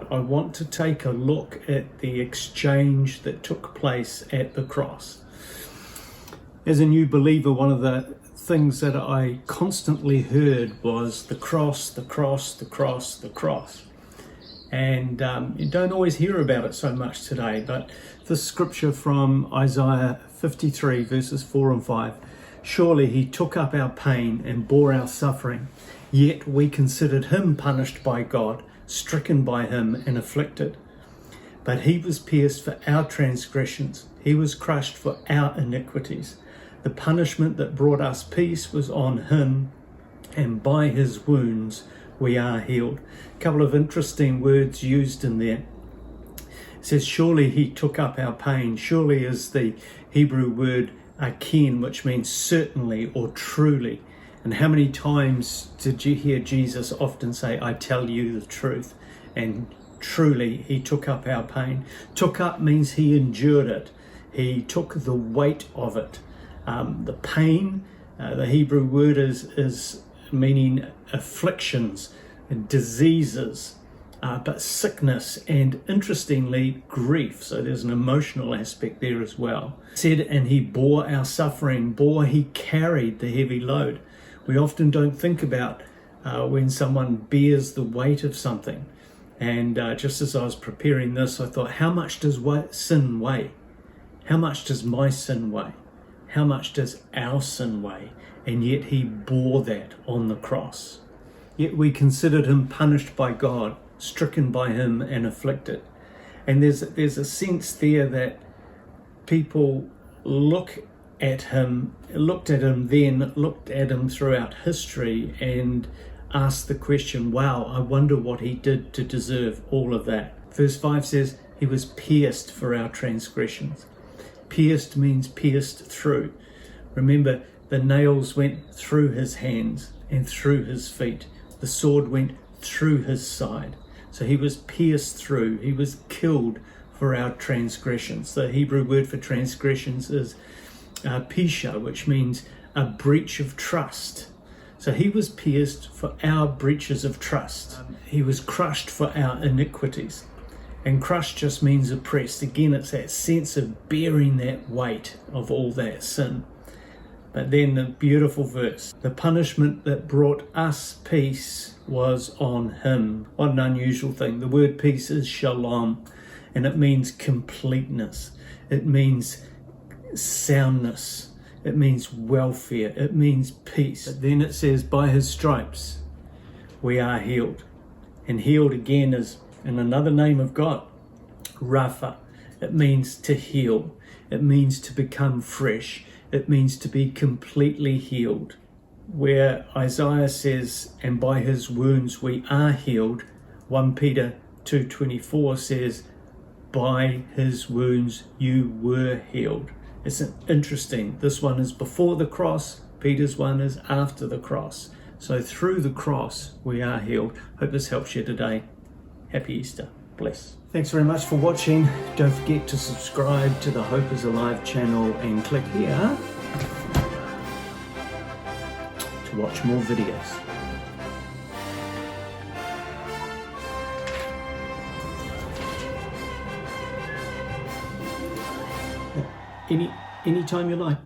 but I want to take a look at the exchange that took place at the cross. As a new believer, one of the things that I constantly heard was the cross, the cross, the cross, the cross. And you don't always hear about it so much today, but this scripture from Isaiah 53 verses 4 and 5, surely he took up our pain and bore our suffering, yet we considered him punished by God, stricken by him and afflicted. But he was pierced for our transgressions, he was crushed for our iniquities. The punishment that brought us peace was on him, and by his wounds we are healed. A couple of interesting words used in there. It says, surely he took up our pain. Surely is the Hebrew word akin, which means certainly or truly. And how many times did you hear Jesus often say, I tell you the truth? And truly he took up our pain. Took up means he endured it. He took the weight of it. The pain, the Hebrew word is meaning afflictions and diseases, but sickness and, interestingly, grief. So there's an emotional aspect there as well. It said, and he bore our suffering, he carried the heavy load. We often don't think about when someone bears the weight of something. And just as I was preparing this, I thought, how much does sin weigh? How much does my sin weigh? How much does our sin weigh? And yet he bore that on the cross. Yet we considered him punished by God, stricken by him and afflicted. And there's a sense there that people looked at him then, looked at him throughout history and asked the question, wow, I wonder what he did to deserve all of that. Verse 5 says, he was pierced for our transgressions. Pierced means pierced through. Remember, the nails went through his hands and through his feet. The sword went through his side. So he was pierced through. He was killed for our transgressions. The Hebrew word for transgressions is pisha, which means a breach of trust. So he was pierced for our breaches of trust. He was crushed for our iniquities. And crushed just means oppressed. Again, it's that sense of bearing that weight of all that sin. But then the beautiful verse, the punishment that brought us peace was on him. What an unusual thing. The word peace is shalom, and it means completeness. It means soundness. It means welfare. It means peace. But then it says, by his stripes we are healed. And healed again is in another name of God, Rapha. It means to heal. It means to become fresh. It means to be completely healed. Where Isaiah says, and by his wounds we are healed, 1 Peter 2:24 says, by his wounds you were healed. It's interesting. This one is before the cross. Peter's one is after the cross. So through the cross we are healed. Hope this helps you today. Happy Easter. Bless. Thanks very much for watching. Don't forget to subscribe to the Hope is Alive channel and click here to watch more videos. Anytime you like.